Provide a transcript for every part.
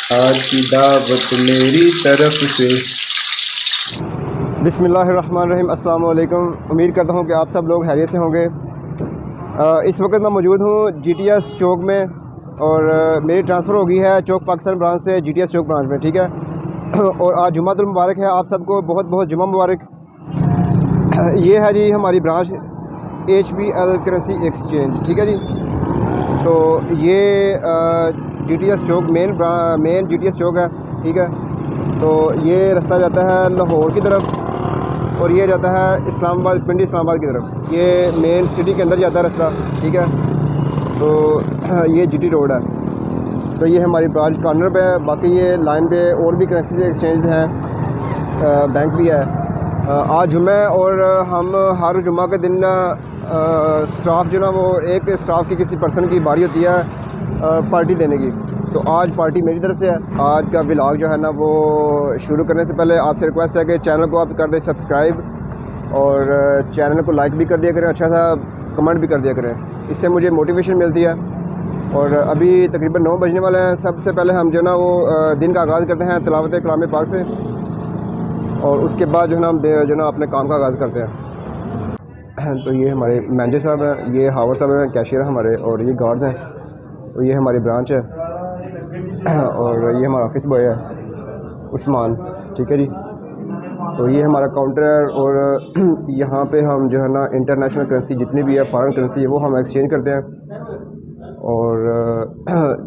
आज की दावत मेरी तरफ से। बिस्मिल्लाहिर्रहमानिर्रहीम। अस्सलाम वालेकुम। उम्मीद करता हूँ कि आप सब लोग खैरियत से होंगे। इस वक्त मैं मौजूद हूँ GTS चौक में और मेरी ट्रांसफ़र हो गई है चौक पाकिस्तान ब्रांच से GTS चौक ब्रांच में, ठीक है। और आज जुम्मातुल मुबारक है, आप सबको बहुत बहुत जुम्मा मुबारक। ये है जी हमारी ब्रांच HBL करेंसी एक्सचेंज, ठीक है जी। तो ये GTS चौक मेन GTS चौक है, ठीक है। तो ये रास्ता जाता है लाहौर की तरफ और ये जाता है इस्लामाबाद, पिंडी इस्लामाबाद की तरफ। ये मेन सिटी के अंदर जाता है रास्ता, ठीक है। तो ये GT रोड है। तो ये हमारी ब्रांच कॉर्नर पे है। बाकी ये लाइन पे और भी करेंसी एक्सचेंज हैं, बैंक भी है। आज जुम्मा है और हम हर जुम्मा के दिन स्टाफ जो ना वो एक स्टाफ की किसी पर्सन की बारी होती है पार्टी देने की। तो आज पार्टी मेरी तरफ से है। आज का व्लॉग जो है ना वो शुरू करने से पहले आपसे रिक्वेस्ट है कि चैनल को आप कर दें सब्सक्राइब और चैनल को लाइक भी कर दिया करें, अच्छा सा कमेंट भी कर दिया करें, इससे मुझे मोटिवेशन मिलती है। और अभी तकरीबन 9 बजने वाले हैं। सबसे पहले हम जो ना वो दिन का आगाज़ करते हैं तिलावत कलाम पाक से और उसके बाद जो है ना हम जो ना अपने काम का आगाज़ करते हैं। तो ये हमारे मैनेजर साहब हैं, ये हावर साहब हैं, कैशियर हमारे, और ये गार्ड्स हैं। तो ये हमारी ब्रांच है और ये हमारा ऑफिस बॉय है उस्मान, ठीक है जी। तो ये हमारा काउंटर है और यहाँ पे हम जो है ना इंटरनेशनल करेंसी जितनी भी है, फॉरेन करेंसी है, वो हम एक्सचेंज करते हैं। और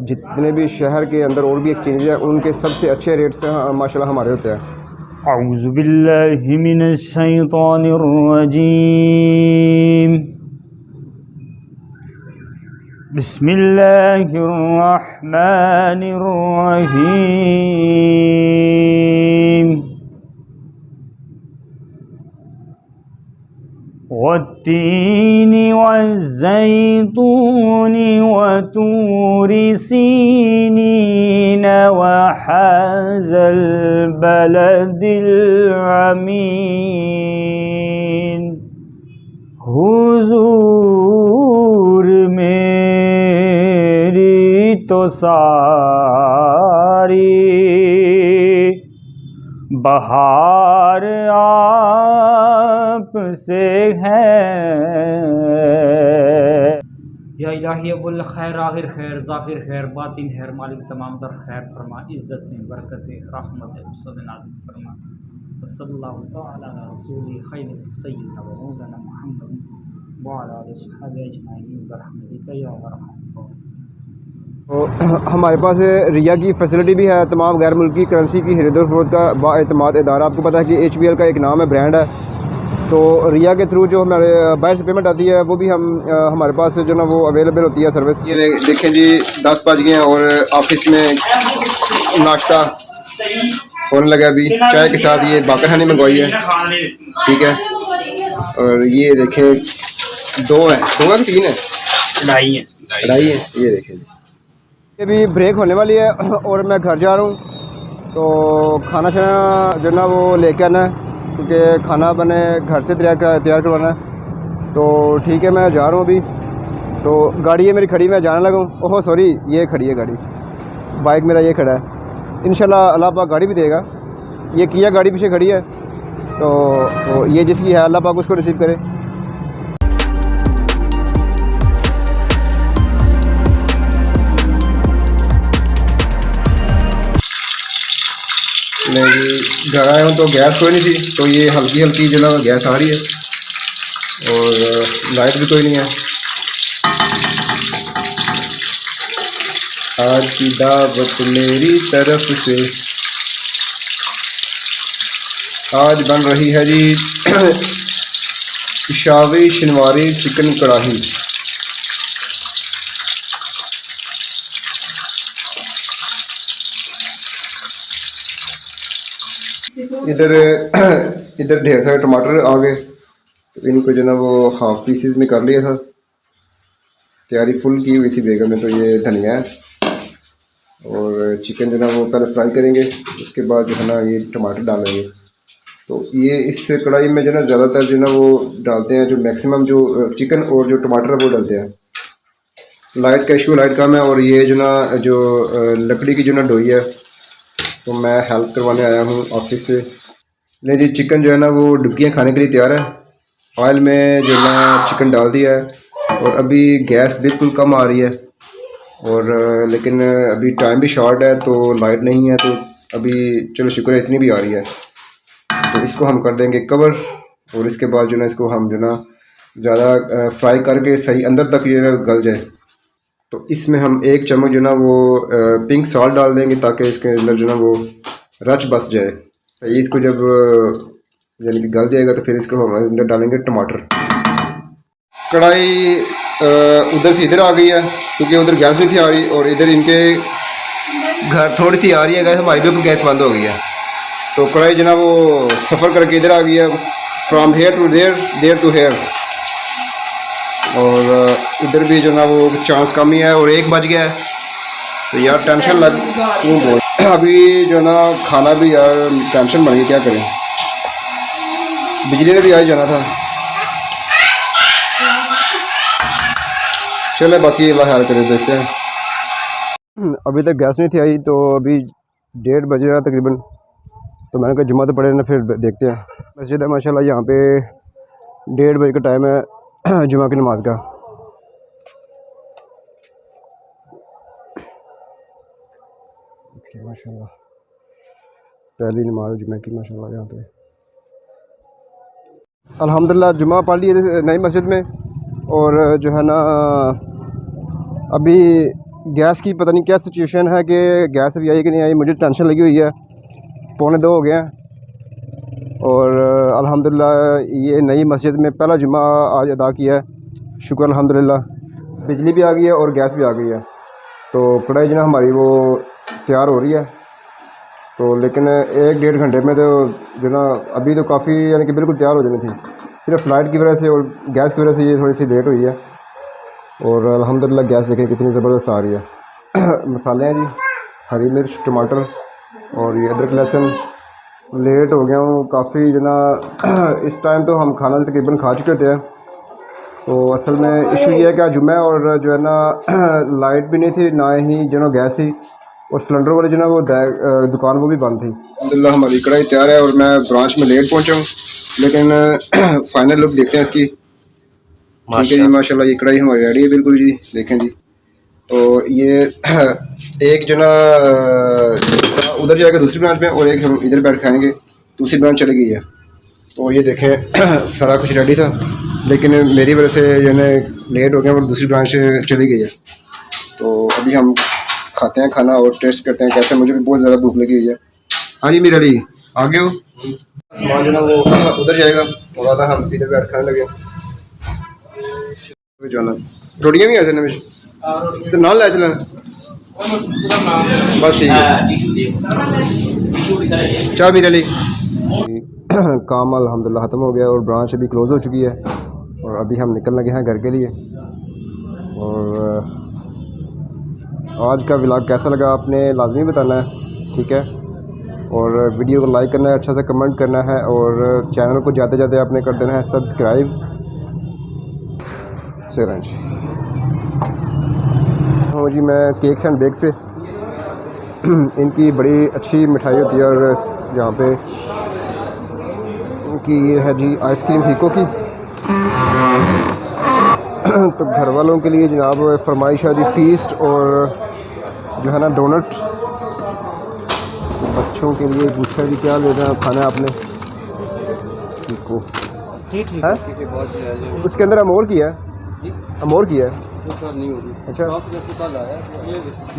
जितने भी शहर के अंदर और भी एक्सचेंज हैं उनके सबसे अच्छे रेट्स माशाल्लाह हमारे होते हैं। औज़ु बिल्लाहि मिनश शैतानिर रजीम। बिस्मिल्लाहिर रहमानिर रहीम। वत्तीनि वज़्ज़ैतूनि वतूरि सीनीन वहाज़ल बलदिल अमीन। हुजूर मेरी तो सारी बहार आप से है। या इलाही अव्वल खैर आखिर खैर ज़ाहिर खैर बातिन खैर मालिक तमाम दर खैर फरमा, इज़्ज़त में बरकत रहमत उसद नाज़िल फरमा। सल्लल्लाहु तआला अला रसूली खैर सय्यिदना व मौलाना मुहम्मद व अला आलिहि वसहबिहि अजमईन बरहमतिका या अरहम। तो हमारे पास रिया की फैसिलिटी भी है। तमाम गैर मुल्की करेंसी की खरीद और फरोख्त का बाएतमाद इदारा। आपको पता है कि HBL का एक नाम है, ब्रांड है। तो रिया के थ्रू जो हमारे बाहर से पेमेंट आती है वो भी हम हमारे पास जो ना वो अवेलेबल होती है सर्विस। ये देखें जी 10 बज गए हैं और ऑफिस में नाश्ता होने लगा। अभी चाय के साथ ये बाकर खानी मंगवाई है, ठीक है। और ये देखें 2 है कि 3 है, ढाई है। ये देखें अभी ब्रेक होने वाली है और मैं घर जा रहा हूँ। तो खाना शाना जो ना वो लेके आना है क्योंकि खाना मैंने घर से तैयार करवाना है। तो ठीक है, मैं जा रहा हूँ अभी। तो गाड़ी है मेरी खड़ी, मैं जाने लगा हूँ। ओहो सॉरी, ये खड़ी है गाड़ी, बाइक मेरा ये खड़ा है। इंशाल्लाह अल्लाह पाक गाड़ी भी देगा। ये किया गाड़ी पीछे खड़ी है, तो ये जिसकी है अल्लाह पाक उसको रिसीव करे। मैं घर आया हूँ तो गैस कोई नहीं थी, तो ये हल्की हल्की जो ना गैस आ रही है और लाइट भी कोई नहीं है। आज की दावत मेरी तरफ से। आज बन रही है जी पेशावरी शनिवारी चिकन कढ़ाई। इधर ढेर सारे टमाटर आ गए, तो इनको जो ना वो हाफ पीसेस में कर लिया था। तैयारी फुल की हुई थी बेगम ने। तो ये धनिया है और चिकन जो ना वो पहले फ्राई करेंगे, उसके बाद जो है ना ये टमाटर डालेंगे। तो ये इस कढ़ाई में जो ना ज़्यादातर जो ना वो डालते हैं, जो मैक्सिमम जो चिकन और जो टमाटर है वो डालते हैं। लाइट कैशू लाइट कम है। और ये जो ना जो लकड़ी की जो ना डोई है तो मैं हेल्प करवाने आया हूँ ऑफिस से। ले जी चिकन जो है ना वो डुबकियाँ खाने के लिए तैयार है। ऑयल में जो है ना चिकन डाल दिया है और अभी गैस बिल्कुल कम आ रही है और लेकिन अभी टाइम भी शॉर्ट है तो लाइट नहीं है, तो अभी चलो शुक्र है इतनी भी आ रही है। तो इसको हम कर देंगे कवर और इसके बाद जो ना इसको हम जो ना ज़्यादा फ्राई करके सही अंदर तक ये गल जाए। तो इसमें हम 1 चम्मच जो ना वो पिंक सॉल्ट डाल देंगे ताकि इसके अंदर जो ना वो रच बस जाए। तो इसको जब यानी कि गल जाएगा तो फिर इसको हम अंदर डालेंगे टमाटर। कढ़ाई उधर से इधर आ गई है क्योंकि उधर गैस नहीं थी आ रही और इधर इनके घर थोड़ी सी आ रही है गैस, हमारी बिल्कुल गैस बंद हो गई है। तो कढ़ाई जो ना वो सफ़र करके इधर आ गई है, from here to there, there to here. और इधर भी जो ना वो चांस कम ही है और 1 बज गया है। तो यार टेंशन लग क्यों बोल अभी जो ना खाना भी यार टेंशन बन गई, क्या करें। बिजली ने भी आज जाना था। चले बाकी अल्लाह ख्याल करे, देखते हैं। अभी तक गैस नहीं थी आई तो अभी 1:30 बज रहा तकरीबन। तो मैंने कहा जुम्मा तो पड़े ना, फिर देखते हैं। मस्जिद है माशाल्लाह, यहाँ पे 1:30 बजे का टाइम है जुम्मा की नमाज का। माशाल्लाह पहली नमाज जुम्मे की माशाल्लाह यहाँ पे। अल्हम्दुलिल्लाह जुम्मा पढ़ लिए नई मस्जिद में। और जो है ना अभी गैस की पता नहीं क्या सिचुएशन है कि गैस भी आई कि नहीं आई, मुझे टेंशन लगी हुई है। 1:45 हो गए हैं और अल्हम्दुलिल्लाह ये नई मस्जिद में पहला जुम्मा आज अदा किया है, शुक्र अल्हम्दुलिल्लाह। बिजली भी आ गई है और गैस भी आ गई है। तो कढ़ाई जो ना हमारी वो तैयार हो रही है। तो लेकिन 1-1.5 घंटे में तो जो ना अभी तो काफ़ी यानी कि बिल्कुल तैयार हो जानी थी। सिर्फ लाइट की वजह से और गैस की वजह से ये थोड़ी सी लेट हुई है। और अल्हम्दुलिल्लाह गैस देखें कितनी ज़बरदस्त आ रही है। मसाले हैं जी, हरी मिर्च, टमाटर और ये अदरक लहसुन। लेट हो गया हूँ काफ़ी जो ना इस टाइम तो हम खाना तकरीबन खा चुके थे। तो असल में इशू ये है कि जुम्मा और जो है ना लाइट भी नहीं थी, ना ही जो ना गैस थी और सिलेंडर वाले जो ना वो दुकान वो भी बंद थी। अल्हम्दुलिल्लाह हमारी कढ़ाई तैयार है और मैं ब्रांच में लेट पहुँचा हूँ, लेकिन फाइनल लुक देखते हैं इसकी। ठीक है जी माशाल्लाह ये कढ़ाई हमारी रेडी है बिल्कुल जी, देखें जी। तो ये एक जो ना उधर जाएगा दूसरी ब्रांच में और एक हम इधर बैठ खाएंगे, दूसरी ब्रांच चली गई है। तो ये देखें सारा कुछ रेडी था लेकिन मेरी वजह से जो है लेट हो गया और दूसरी ब्रांच चली गई है। तो अभी हम खाते हैं खाना और टेस्ट करते हैं कैसे। मुझे भी बहुत ज़्यादा भूख लगी हुई है। हाँ जी मेरा अली आ गए हो, सामान जो ना वो उधर जाएगा और आधा हम इधर बैठ खाने लगे। जाना रोटियाँ भी ऐसे नमेश तो ना ले चला बस ठीक है। चल मेरे लिए काम अल्हम्दुलिल्लाह ख़त्म हो गया और ब्रांच अभी क्लोज़ हो चुकी है और अभी हम निकल लगे हैं घर के लिए। और आज का व्लॉग कैसा लगा आपने लाजमी बताना है, ठीक है। और वीडियो को लाइक करना है, अच्छा से कमेंट करना है और चैनल को जाते जाते आपने कर देना है सब्सक्राइब। सिरंज हाँ जी, मैं केक्स एंड बेक्स पे इनकी बड़ी अच्छी मिठाई होती है और यहाँ पे इनकी ये है जी आइसक्रीम हीको की। तो घर वालों के लिए जनाब फरमाइश है जी फीस्ट और जो है ना डोनट। बच्चों के लिए पूछा जी क्या लेना है खाना आपने हीको है, उसके अंदर अमोर की है, अमोर की है। अच्छा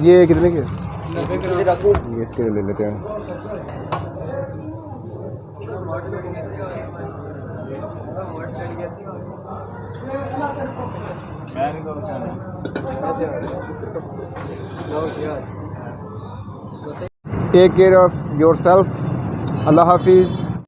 ये कितने की है? ये इसके ले लेते हैं। Take care of yourself. अल्लाह हाफिज़।